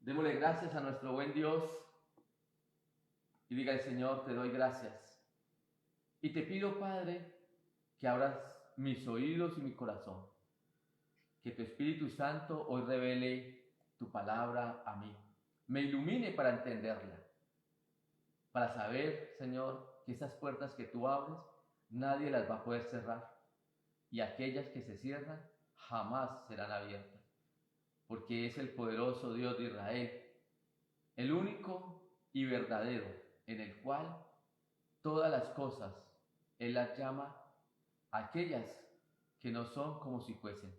Démosle gracias a nuestro buen Dios y diga al Señor, te doy gracias. Y te pido, Padre, que abras mis oídos y mi corazón, que tu Espíritu Santo hoy revele tu palabra a mí, me ilumine para entenderla, para saber, Señor, que esas puertas que tú abres, nadie las va a poder cerrar, y aquellas que se cierran jamás serán abiertas, porque es el poderoso Dios de Israel, el único y verdadero, en el cual todas las cosas Él las llama aquellas que no son como si fuesen,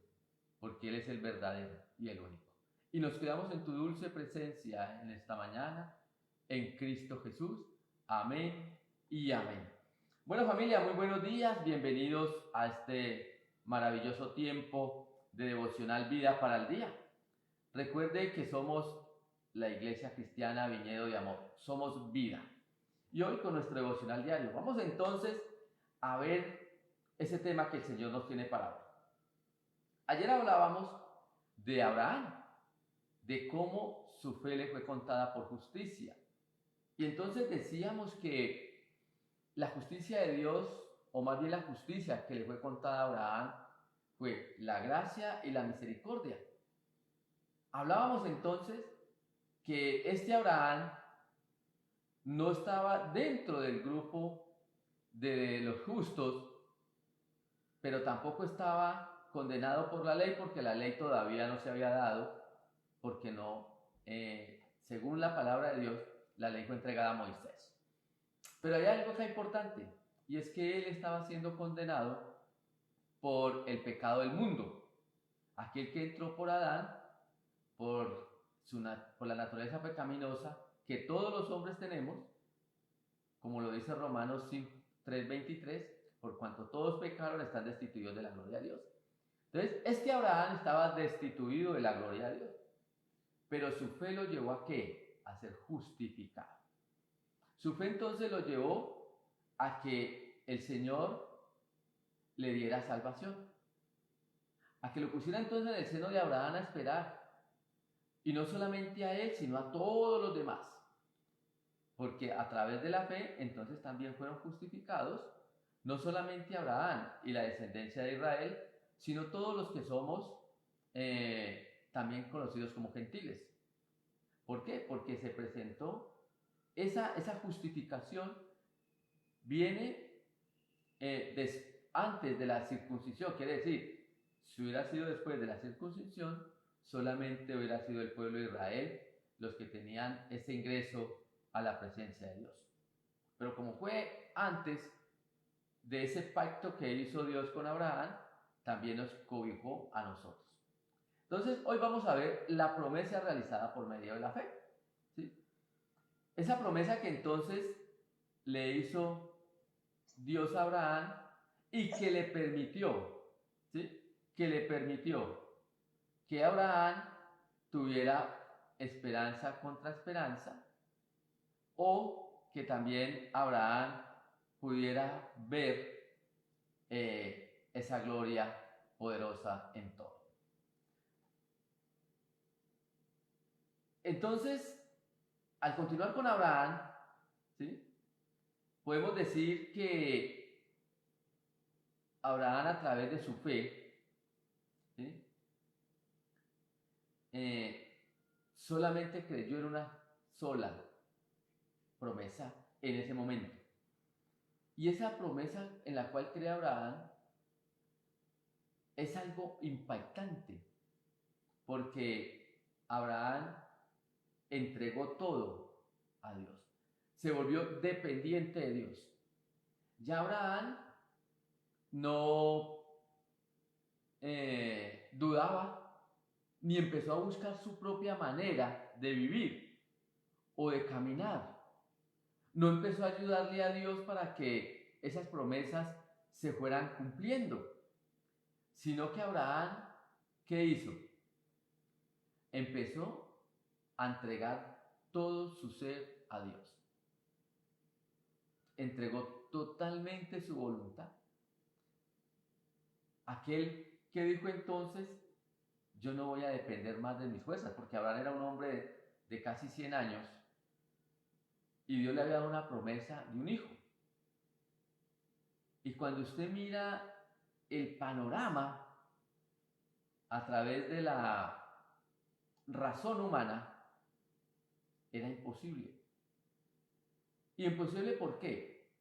porque Él es el verdadero y el único. Y nos quedamos en tu dulce presencia en esta mañana, en Cristo Jesús. Amén y amén. Bueno, familia, muy buenos días, bienvenidos a este maravilloso tiempo de devocional Vida para el Día. Recuerde que somos la Iglesia Cristiana Viñedo de Amor, somos vida. Y hoy con nuestro devocional diario, vamos entonces a ver ese tema que el Señor nos tiene para hoy. Ayer hablábamos de Abraham, de cómo su fe le fue contada por justicia. Y entonces decíamos que la justicia de Dios, o más bien la justicia que le fue contada a Abraham, fue la gracia y la misericordia. Hablábamos entonces que este Abraham no estaba dentro del grupo de los justos, pero tampoco estaba condenado por la ley, porque la ley todavía no se había dado, porque no, según la palabra de Dios, la ley fue entregada a Moisés. Pero hay algo que es importante, y es que él estaba siendo condenado por el pecado del mundo. Aquel que entró por Adán, por la naturaleza pecaminosa que todos los hombres tenemos, como lo dice Romanos 3:23, por cuanto todos pecaron están destituidos de la gloria de Dios. Entonces, este Abraham estaba destituido de la gloria de Dios, pero su fe lo llevó ¿a qué? A ser justificado. Su fe entonces lo llevó a que el Señor le diera salvación, a que lo pusiera entonces en el seno de Abraham a esperar, y no solamente a él, sino a todos los demás, porque a través de la fe entonces también fueron justificados no solamente Abraham y la descendencia de Israel, sino todos los que somos también conocidos como gentiles. ¿Por qué? Porque se presentó esa justificación, viene antes de la circuncisión, quiere decir, si hubiera sido después de la circuncisión, solamente hubiera sido el pueblo de Israel los que tenían ese ingreso a la presencia de Dios. Pero como fue antes de ese pacto que hizo Dios con Abraham, también nos cobijó a nosotros. Entonces, hoy vamos a ver la promesa realizada por medio de la fe, ¿sí? Esa promesa que entonces le hizo Dios a Abraham y que le permitió, ¿sí? Que le permitió que Abraham tuviera esperanza contra esperanza, o que también Abraham pudiera ver esa gloria poderosa en todo. Entonces, al continuar con Abraham, ¿sí? Podemos decir que Abraham, a través de su fe, ¿sí? Solamente creyó en una sola promesa en ese momento. Y esa promesa en la cual cree Abraham es algo impactante, porque Abraham entregó todo a Dios, se volvió dependiente de Dios. Ya Abraham no dudaba, ni empezó a buscar su propia manera de vivir o de caminar. No empezó a ayudarle a Dios para que esas promesas se fueran cumpliendo, sino que Abraham, ¿qué hizo? Empezó a entregar todo su ser a Dios. Entregó totalmente su voluntad. Aquel que dijo entonces, yo no voy a depender más de mis fuerzas, porque Abraham era un hombre de casi 100 años y Dios le había dado una promesa de un hijo. Y cuando usted mira el panorama a través de la razón humana, era imposible. ¿Y imposible por qué?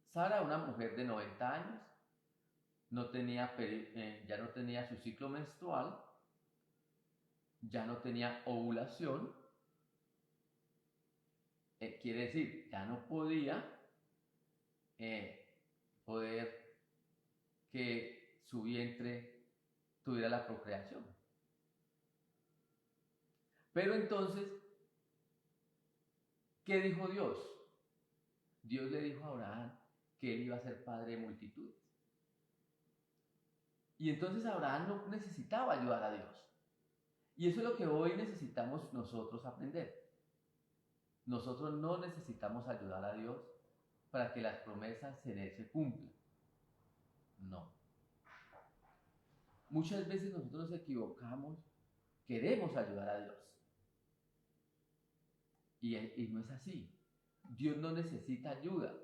Sara, una mujer de 90 años, ya no tenía su ciclo menstrual, ya no tenía ovulación, quiere decir, ya no podía poder que su vientre tuviera la procreación. Pero entonces, ¿qué dijo Dios? Dios le dijo a Abraham que él iba a ser padre de multitudes. Y entonces Abraham no necesitaba ayudar a Dios. Y eso es lo que hoy necesitamos nosotros aprender. Nosotros no necesitamos ayudar a Dios para que las promesas en Él se cumplan. No. Muchas veces nosotros nos equivocamos, queremos ayudar a Dios. Y no es así. Dios no necesita ayuda.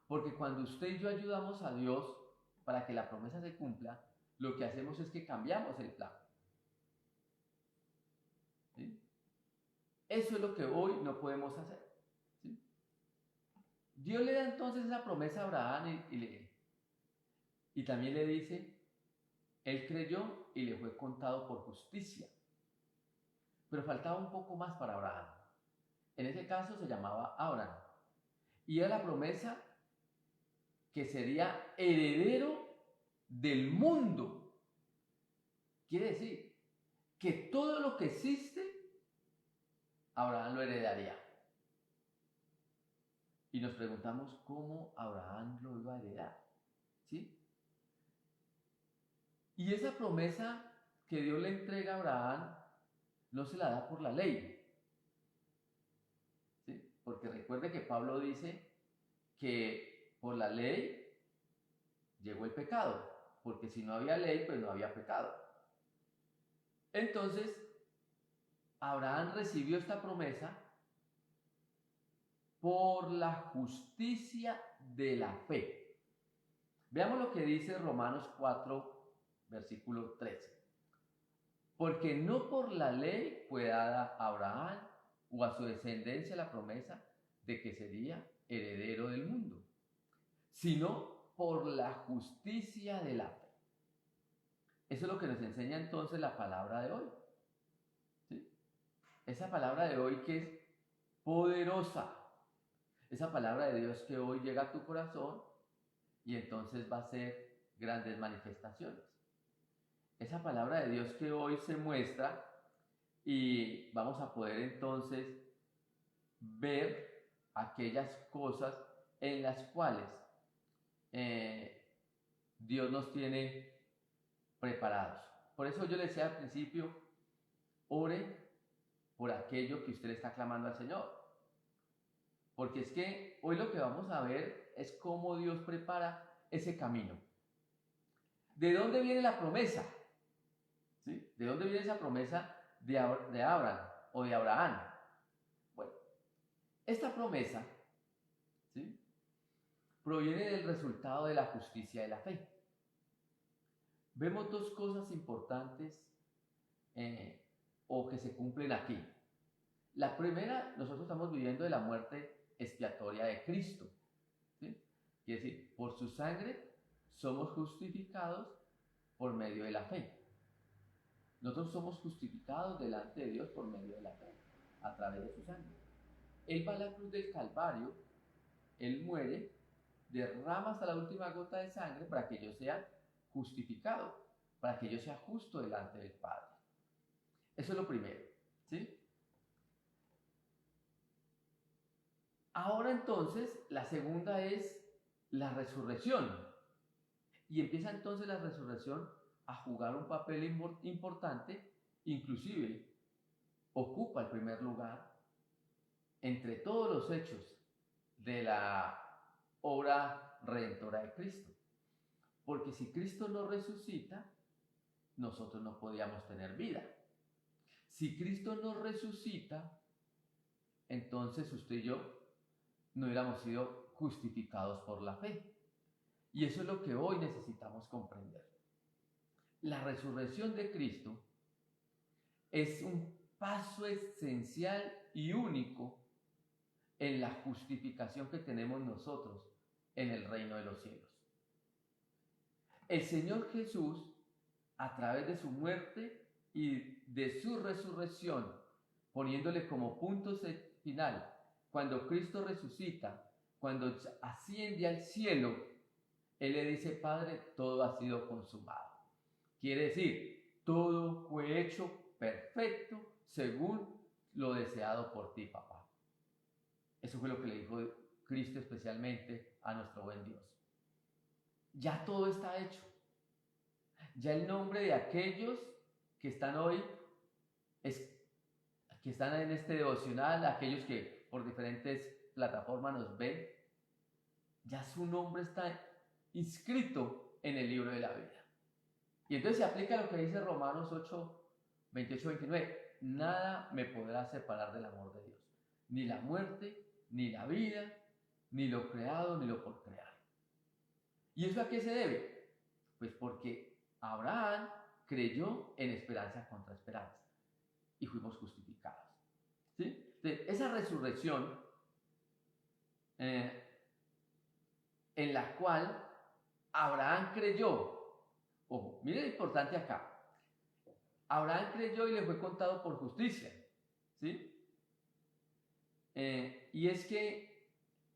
Porque cuando usted y yo ayudamos a Dios para que la promesa se cumpla, lo que hacemos es que cambiamos el plan. ¿Sí? Eso es lo que hoy no podemos hacer. ¿Sí? Dios le da entonces esa promesa a Abraham y también le dice, él creyó y le fue contado por justicia. Pero faltaba un poco más para Abraham. En ese caso se llamaba Abraham. Y era la promesa que sería heredero del mundo. Quiere decir que todo lo que existe, Abraham lo heredaría. Y nos preguntamos cómo Abraham lo iba a heredar. ¿Sí? Y esa promesa que Dios le entrega a Abraham no se la da por la ley. ¿Sí? Porque recuerde que Pablo dice que por la ley llegó el pecado, porque si no había ley, pues no había pecado. Entonces, Abraham recibió esta promesa por la justicia de la fe. Veamos lo que dice Romanos 4, versículo 13. Porque no por la ley fue dada a Abraham o a su descendencia la promesa de que sería heredero del mundo, sino por la justicia de la fe. Eso es lo que nos enseña entonces la palabra de hoy. ¿Sí? Esa palabra de hoy que es poderosa. Esa palabra de Dios que hoy llega a tu corazón y entonces va a ser grandes manifestaciones. Esa palabra de Dios que hoy se muestra y vamos a poder entonces ver aquellas cosas en las cuales Dios nos tiene preparados. Por eso yo le decía al principio, ore por aquello que usted le está clamando al Señor. Porque es que hoy lo que vamos a ver es cómo Dios prepara ese camino. ¿De dónde viene la promesa? ¿Sí? ¿De dónde viene esa promesa de Abraham o de Abraham? Bueno, esta promesa, ¿sí?, proviene del resultado de la justicia de la fe. Vemos dos cosas importantes o que se cumplen aquí. La primera, nosotros estamos viviendo de la muerte expiatoria de Cristo. ¿Sí? Quiere decir, por su sangre somos justificados por medio de la fe. Nosotros somos justificados delante de Dios por medio de la fe, a través de su sangre. Él va a la cruz del Calvario, Él muere, derrama hasta la última gota de sangre para que yo sea justificado, para que yo sea justo delante del Padre. Eso es lo primero, ¿sí? Ahora entonces, la segunda es la resurrección. Y empieza entonces la resurrección a jugar un papel importante, inclusive ocupa el primer lugar entre todos los hechos de la obra redentora de Cristo. Porque si Cristo no resucita, nosotros no podíamos tener vida. Si Cristo nos resucita, entonces usted y yo no hubiéramos sido justificados por la fe. Y eso es lo que hoy necesitamos comprender. La resurrección de Cristo es un paso esencial y único en la justificación que tenemos nosotros en el reino de los cielos. El Señor Jesús, a través de su muerte y de su resurrección, poniéndole como punto final, cuando Cristo resucita, cuando asciende al cielo, Él le dice: Padre, todo ha sido consumado. Quiere decir, todo fue hecho perfecto según lo deseado por ti, papá. Eso fue lo que le dijo Cristo especialmente a nuestro buen Dios. Ya todo está hecho. Ya el nombre de aquellos que están hoy, que están en este devocional, aquellos que por diferentes plataformas nos ven, ya su nombre está inscrito en el libro de la vida. Y entonces se aplica lo que dice Romanos 8, 28, 29. Nada me podrá separar del amor de Dios. Ni la muerte, ni la vida, ni lo creado, ni lo por crear. ¿Y eso a qué se debe? Pues porque Abraham creyó en esperanza contra esperanza y fuimos justificados. ¿Sí? Entonces, esa resurrección en la cual Abraham creyó. Ojo, miren lo importante acá. Abraham creyó y le fue contado por justicia. ¿Sí? Y es que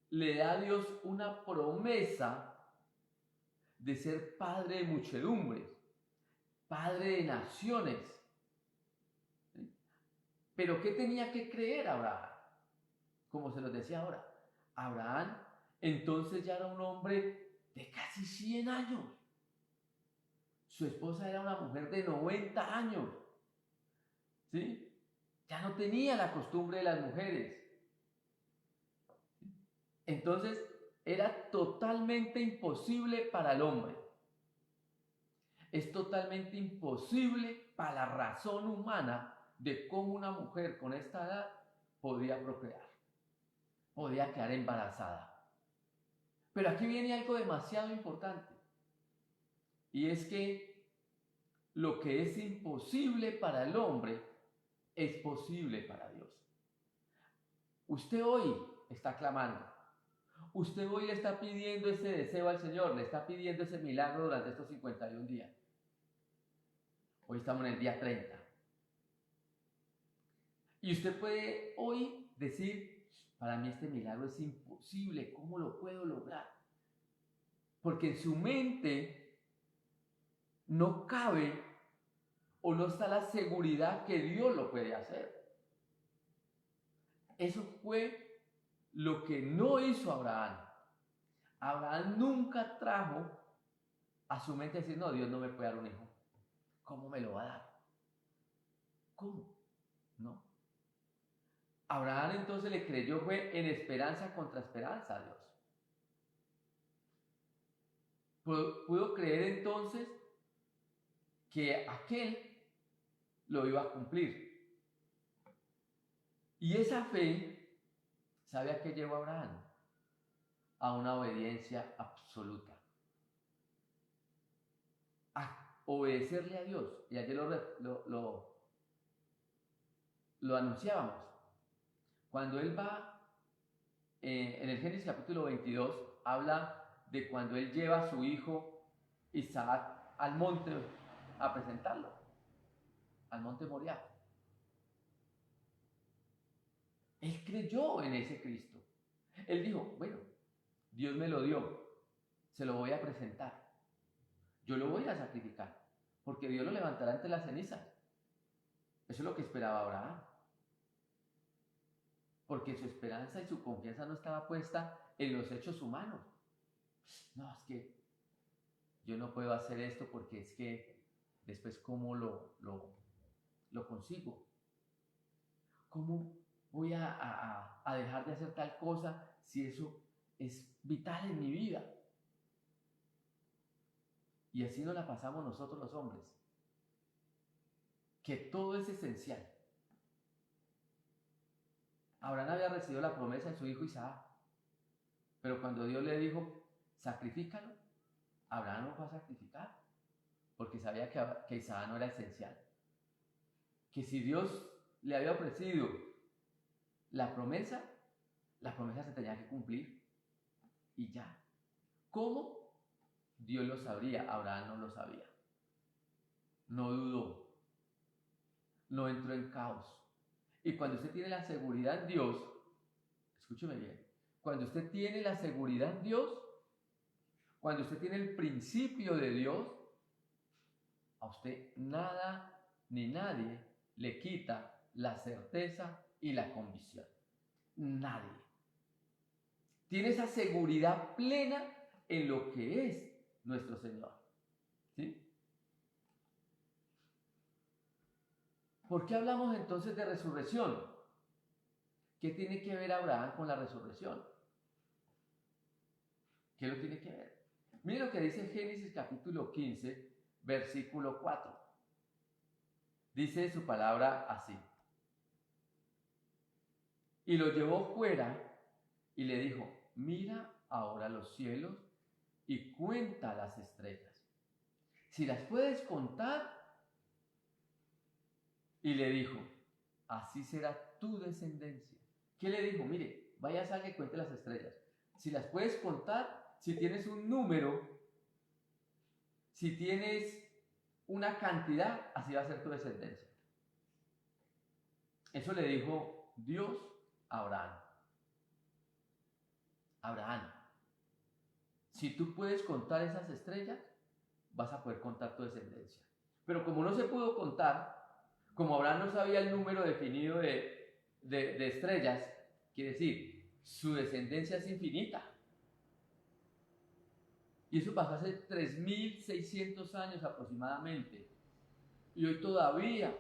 le da a Dios una promesa de ser padre de muchedumbres, padre de naciones. ¿Sí? Pero ¿qué tenía que creer Abraham? Como se los decía ahora, Abraham entonces ya era un hombre de casi 100 años. Su esposa era una mujer de 90 años. ¿Sí? Ya no tenía la costumbre de las mujeres. Entonces, era totalmente imposible para el hombre. Es totalmente imposible para la razón humana de cómo una mujer con esta edad podía procrear, podía quedar embarazada. Pero aquí viene algo demasiado importante. Y es que lo que es imposible para el hombre es posible para Dios. Usted hoy está clamando. Usted hoy le está pidiendo ese deseo al Señor, le está pidiendo ese milagro durante estos 51 días. Hoy estamos en el día 30. Y usted puede hoy decir: para mí este milagro es imposible, ¿cómo lo puedo lograr? Porque en su mente no cabe o no está la seguridad que Dios lo puede hacer. Eso fue lo que no hizo Abraham. Abraham nunca trajo a su mente decir: no, Dios no me puede dar un hijo. ¿Cómo me lo va a dar? ¿Cómo? No. Abraham entonces le creyó, fue en esperanza contra esperanza a Dios. Pudo creer entonces que aquel lo iba a cumplir. Y esa fe, ¿sabe a qué llevó a Abraham? A una obediencia absoluta. A obedecerle a Dios. Y ayer lo anunciábamos. Cuando él va, en el Génesis capítulo 22, habla de cuando él lleva a su hijo Isaac al monte a presentarlo, al monte Moriah. Él creyó en ese Cristo. Él dijo: bueno, Dios me lo dio, se lo voy a presentar, yo lo voy a sacrificar, porque Dios lo levantará entre las cenizas. Eso es lo que esperaba Abraham. Porque su esperanza y su confianza no estaba puesta en los hechos humanos. No, es que yo no puedo hacer esto porque es que después ¿cómo lo consigo? ¿Cómo voy a dejar de hacer tal cosa si eso es vital en mi vida? Y así nos la pasamos nosotros los hombres. Que todo es esencial. Abraham había recibido la promesa de su hijo Isaac, pero cuando Dios le dijo, sacrifícalo, Abraham no fue a sacrificar, porque sabía que Isaac no era esencial. Que si Dios le había ofrecido la promesa se tenía que cumplir y ya. ¿Cómo? Dios lo sabría, Abraham no lo sabía. No dudó, no entró en caos. Y cuando usted tiene la seguridad en Dios, escúcheme bien, cuando usted tiene la seguridad en Dios, cuando usted tiene el principio de Dios, a usted nada ni nadie le quita la certeza y la convicción. Nadie. Tiene esa seguridad plena en lo que es nuestro Señor. ¿Sí? ¿Por qué hablamos entonces de resurrección? ¿Qué tiene que ver Abraham con la resurrección? ¿Qué lo tiene que ver? Mire lo que dice Génesis capítulo 15, versículo 4. Dice su palabra así. Y lo llevó fuera y le dijo, mira ahora los cielos y cuenta las estrellas. Si las puedes contar. Y le dijo, así será tu descendencia. ¿Qué le dijo? Mire, vaya, salga y cuente las estrellas. Si las puedes contar, si tienes un número, si tienes una cantidad, así va a ser tu descendencia. Eso le dijo Dios a Abraham. Abraham, si tú puedes contar esas estrellas, vas a poder contar tu descendencia. Pero como no se pudo contar, como Abraham no sabía el número definido de estrellas, quiere decir, su descendencia es infinita. Y eso pasó hace 3.600 años aproximadamente. Y hoy todavía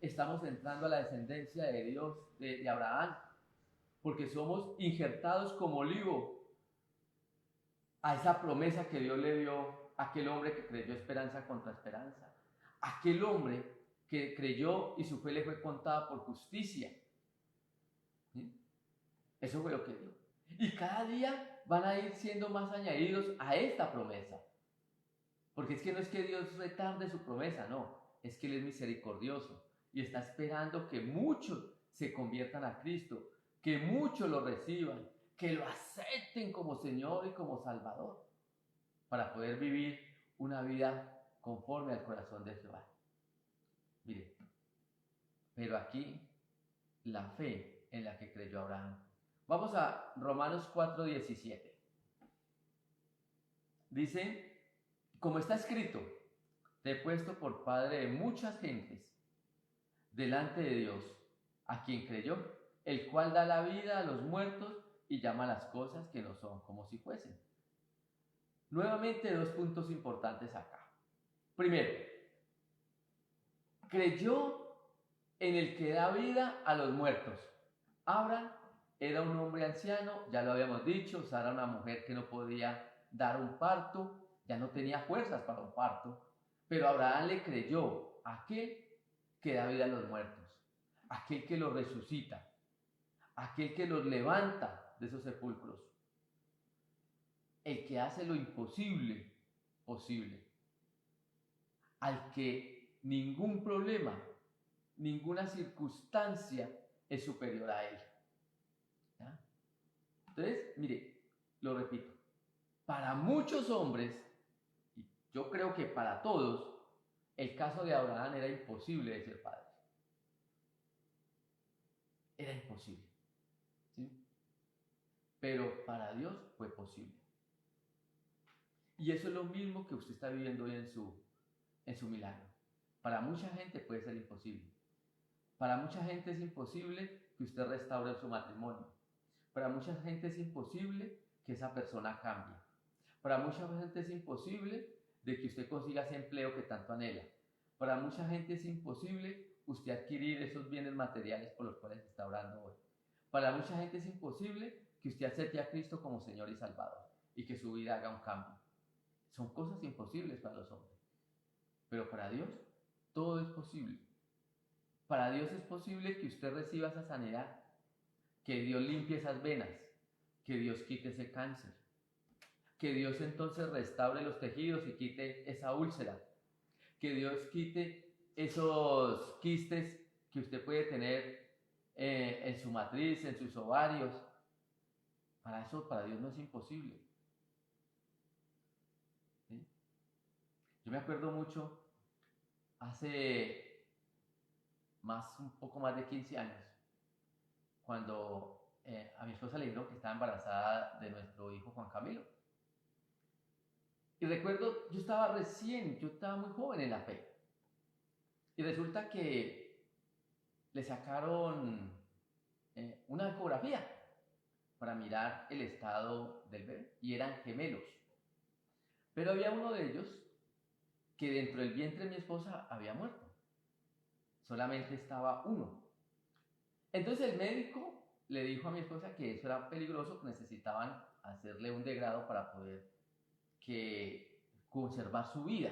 estamos entrando a la descendencia de Dios, de Abraham, porque somos injertados como olivo a esa promesa que Dios le dio a aquel hombre que creyó esperanza contra esperanza. Aquel hombre que creyó y su fe le fue contada por justicia. ¿Sí? Eso fue lo que dio. Y cada día van a ir siendo más añadidos a esta promesa. Porque es que no es que Dios retarde su promesa, no. Es que Él es misericordioso y está esperando que muchos se conviertan a Cristo, que muchos lo reciban, que lo acepten como Señor y como Salvador, para poder vivir una vida conforme al corazón de Jehová. Mire, pero aquí la fe en la que creyó Abraham. Vamos a Romanos 4:17. Dice, como está escrito, te he puesto por padre de muchas gentes delante de Dios, a quien creyó, el cual da la vida a los muertos y llama las cosas que no son como si fuesen. Nuevamente, dos puntos importantes acá. Primero, creyó en el que da vida a los muertos. Abraham era un hombre anciano, ya lo habíamos dicho, Sara una mujer que no podía dar un parto, ya no tenía fuerzas para un parto, pero Abraham le creyó a aquel que da vida a los muertos, aquel que los resucita, aquel que los levanta de esos sepulcros, el que hace lo imposible posible, al que ningún problema, ninguna circunstancia es superior a él. ¿Ya? Entonces, mire, lo repito, para muchos hombres, y yo creo que para todos, el caso de Abraham era imposible de ser padre. Era imposible. ¿Sí? Pero para Dios fue posible. Y eso es lo mismo que usted está viviendo hoy en su milagro. Para mucha gente puede ser imposible. Para mucha gente es imposible que usted restaure su matrimonio. Para mucha gente es imposible que esa persona cambie. Para mucha gente es imposible de que usted consiga ese empleo que tanto anhela. Para mucha gente es imposible usted adquirir esos bienes materiales por los cuales está orando hoy. Para mucha gente es imposible que usted acepte a Cristo como Señor y Salvador y que su vida haga un cambio. Son cosas imposibles para los hombres. Pero para Dios todo es posible. Para Dios es posible que usted reciba esa sanidad. que Dios limpie esas venas, que Dios quite ese cáncer, que Dios entonces restaure los tejidos y quite esa úlcera, que Dios quite esos quistes que usted puede tener en su matriz, en sus ovarios. Para eso, para Dios no es imposible. ¿Sí? Yo me acuerdo mucho, hace un poco más de 15 años, cuando a mi esposa le dijeron que estaba embarazada de nuestro hijo Juan Camilo. Y recuerdo, yo estaba muy joven en la fe. Y resulta que le sacaron una ecografía para mirar el estado del bebé. Y eran gemelos. Pero había uno de ellos que dentro del vientre de mi esposa había muerto. Solamente estaba uno. Entonces el médico le dijo a mi esposa que eso era peligroso, que necesitaban hacerle un degrado para poder conservar su vida.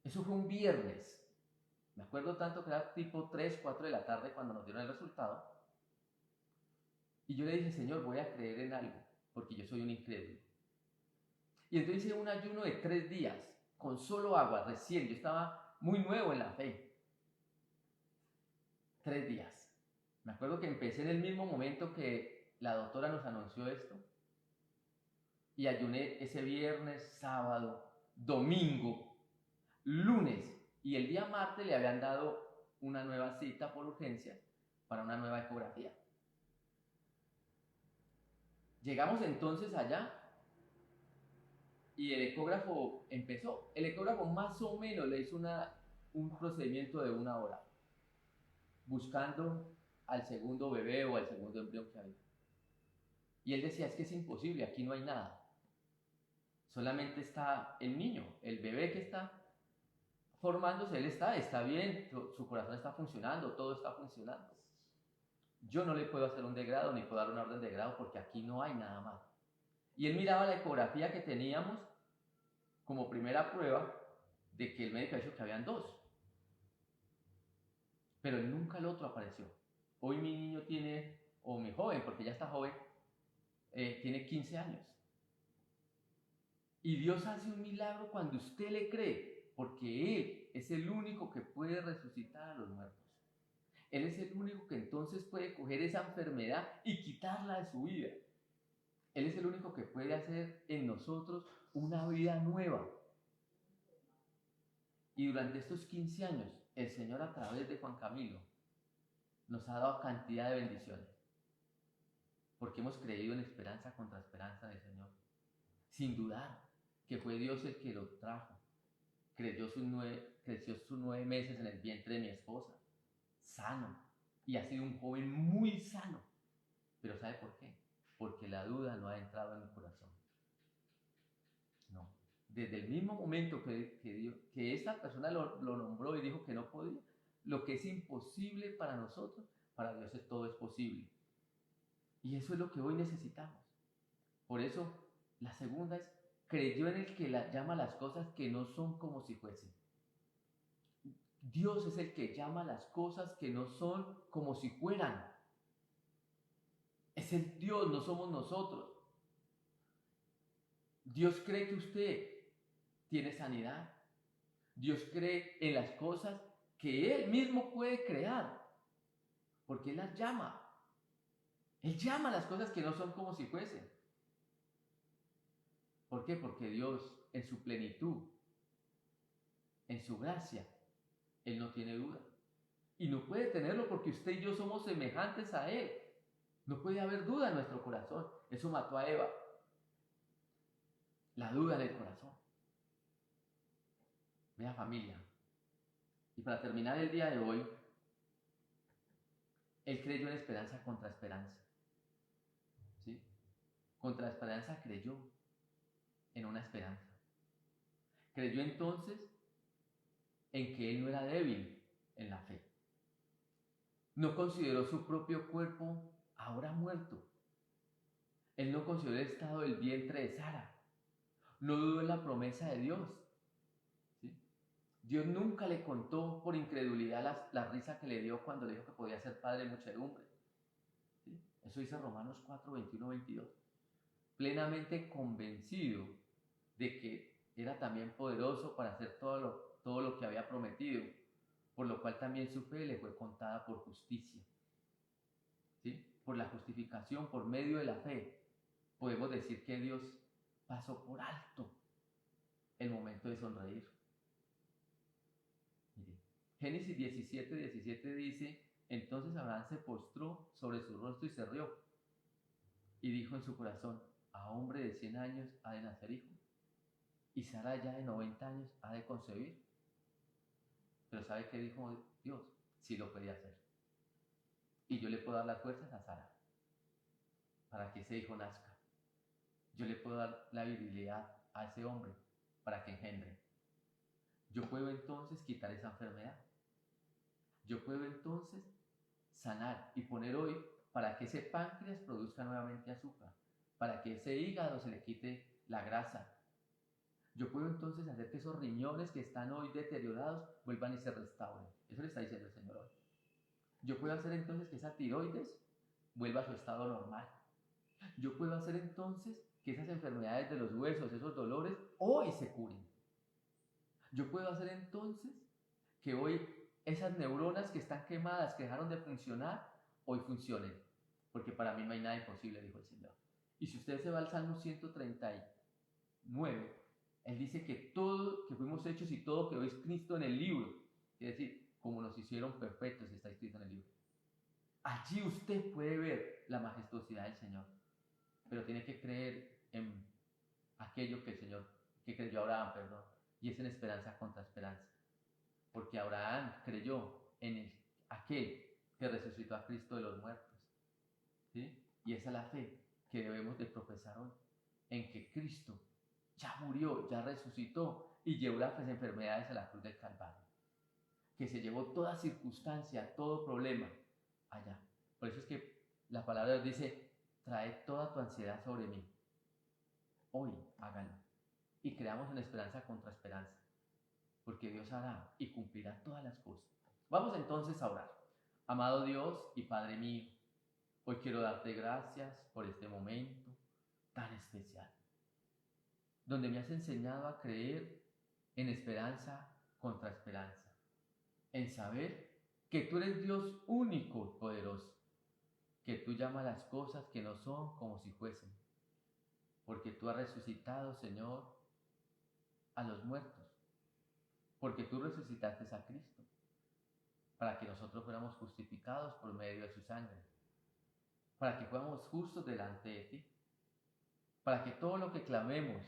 Eso fue un viernes. Me acuerdo tanto que era tipo 3, 4 de la tarde cuando nos dieron el resultado. Y yo le dije, Señor, voy a creer en algo, porque yo soy un incrédulo. Y entonces hice un ayuno de 3 días, con solo agua, recién. Yo estaba muy nuevo en la fe. 3 días. Me acuerdo que empecé en el mismo momento que la doctora nos anunció esto. Y ayuné ese viernes, sábado, domingo, lunes. Y el día martes le habían dado una nueva cita por urgencia para una nueva ecografía. Llegamos entonces allá y el ecógrafo empezó. El ecógrafo más o menos le hizo un procedimiento de 1 hora, buscando al segundo bebé o al segundo embrión que había. Y él decía, es que es imposible, aquí no hay nada. Solamente está el niño, el bebé que está formándose, él está bien, su corazón está funcionando, todo está funcionando. Yo no le puedo hacer un degrado ni puedo dar una orden de degrado porque aquí no hay nada más. Y él miraba la ecografía que teníamos como primera prueba de que el médico ha dicho que habían 2. Pero nunca el otro apareció. Hoy mi niño tiene, o mi joven, porque ya está joven, tiene 15 años. Y Dios hace un milagro cuando usted le cree, porque Él es el único que puede resucitar a los muertos. Él es el único que entonces puede coger esa enfermedad y quitarla de su vida. Él es el único que puede hacer en nosotros una vida nueva. Y durante estos 15 años, el Señor a través de Juan Camilo nos ha dado cantidad de bendiciones. Porque hemos creído en esperanza contra esperanza del Señor. Sin dudar que fue Dios el que lo trajo. Creció sus 9 meses en el vientre de mi esposa. Sano. Y ha sido un joven muy sano. Pero ¿sabe por qué? Porque la duda no ha entrado en mi corazón. No. Desde el mismo momento que esta persona lo nombró y dijo que no podía, lo que es imposible para nosotros, para Dios todo es posible. Y eso es lo que hoy necesitamos. Por eso, la segunda es, creyó en el que llama las cosas que no son como si fuesen. Dios es el que llama las cosas que no son como si fueran. Es el Dios, no somos nosotros. Dios cree que usted tiene sanidad. Dios cree en las cosas que Él mismo puede crear, porque Él las llama. Él llama las cosas que no son como si fuesen. ¿Por qué? Porque Dios, en su plenitud, en su gracia, Él no tiene duda. Y no puede tenerlo porque usted y yo somos semejantes a Él. No puede haber duda en nuestro corazón. Eso mató a Eva. La duda en el corazón. Vea, familia. Y para terminar el día de hoy, Él creyó en esperanza contra esperanza. ¿Sí? Contra esperanza creyó en una esperanza. Creyó entonces en que Él no era débil en la fe. No consideró su propio cuerpo ahora muerto. Él no consideró el estado del vientre de Sara. No dudó en la promesa de Dios. ¿Sí? Dios nunca le contó por incredulidad la risa que le dio cuando le dijo que podía ser padre de muchedumbre. Eso dice Romanos 4, 21, 22. Plenamente convencido de que era también poderoso para hacer todo lo que había prometido, por lo cual también su fe le fue contada por justicia. ¿Sí? Por la justificación, por medio de la fe, podemos decir que Dios pasó por alto el momento de sonreír. Mire, Génesis 17, 17 dice: entonces Abraham se postró sobre su rostro y se rió, y dijo en su corazón: a hombre de 100 años ha de nacer hijo, y Sara ya de 90 años ha de concebir. Pero ¿sabe qué dijo Dios? Sí lo podía hacer. Y yo le puedo dar las fuerzas a Sara para que ese hijo nazca. Yo le puedo dar la virilidad a ese hombre para que engendre. Yo puedo entonces quitar esa enfermedad. Yo puedo entonces sanar y poner hoy para que ese páncreas produzca nuevamente azúcar, para que ese hígado se le quite la grasa. Yo puedo entonces hacer que esos riñones que están hoy deteriorados vuelvan y se restauren. Eso le está diciendo el Señor hoy. Yo puedo hacer entonces que esa tiroides vuelva a su estado normal. Yo puedo hacer entonces que esas enfermedades de los huesos, esos dolores, hoy se curen. Yo puedo hacer entonces que hoy esas neuronas que están quemadas, que dejaron de funcionar, hoy funcionen. Porque para mí no hay nada imposible, dijo el Señor. Y si usted se va al Salmo 139, Él dice que todo, que fuimos hechos y todo quedó escrito en el libro. Es decir, como nos hicieron perfectos, está escrito en el libro. Allí usted puede ver la majestuosidad del Señor. Pero tiene que creer en aquello que el Señor, que creyó Abraham, perdón. Y es en esperanza contra esperanza. Porque Abraham creyó en aquel que resucitó a Cristo de los muertos. ¿Sí? Y esa es la fe que debemos de profesar hoy. En que Cristo ya murió, ya resucitó y llevó las enfermedades a la cruz del Calvario. Que se llevó toda circunstancia, todo problema allá. Por eso es que la palabra de Dios dice: trae toda tu ansiedad sobre mí. Hoy hágalo. Y creamos en esperanza contra esperanza. Porque Dios hará y cumplirá todas las cosas. Vamos entonces a orar. Amado Dios y Padre mío, hoy quiero darte gracias por este momento tan especial, donde me has enseñado a creer en esperanza contra esperanza, en saber que tú eres Dios único, poderoso, que tú llamas las cosas que no son como si fuesen, porque tú has resucitado, Señor, a los muertos, porque tú resucitaste a Cristo, para que nosotros fuéramos justificados por medio de su sangre, para que fuéramos justos delante de ti, para que todo lo que clamemos,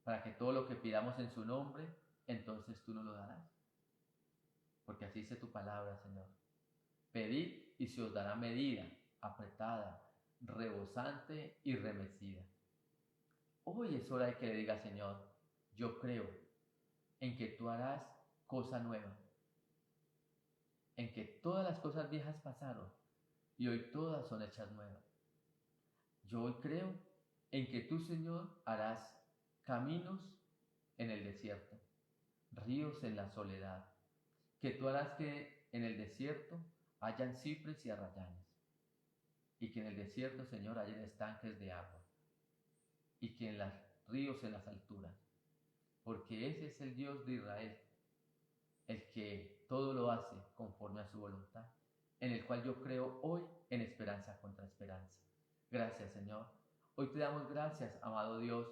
para que todo lo que pidamos en su nombre, entonces tú nos lo darás. Porque así dice tu palabra, Señor. Pedid y se os dará medida, apretada, rebosante y remecida. Hoy es hora de que le diga: Señor, yo creo en que tú harás cosa nueva, en que todas las cosas viejas pasaron y hoy todas son hechas nuevas. Yo hoy creo en que tú, Señor, harás caminos en el desierto, ríos en la soledad, que tú harás que en el desierto hayan cipres y arrayanes, y que en el desierto, Señor, hayan estanques de agua, y que en los ríos en las alturas, porque ese es el Dios de Israel, el que todo lo hace conforme a su voluntad, en el cual yo creo hoy en esperanza contra esperanza. Gracias, Señor. Hoy te damos gracias, amado Dios,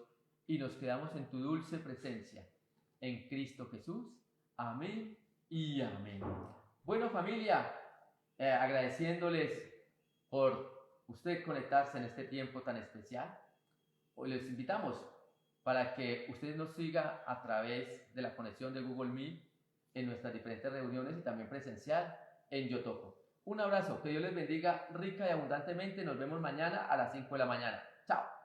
y nos quedamos en tu dulce presencia, en Cristo Jesús. Amén y amén. Bueno, familia, agradeciéndoles por usted conectarse en este tiempo tan especial, hoy les invitamos para que usted nos siga a través de la conexión de Google Meet en nuestras diferentes reuniones y también presencial en Yotoco. Un abrazo, que Dios les bendiga rica y abundantemente. Nos vemos mañana a las 5 de la mañana. Chao.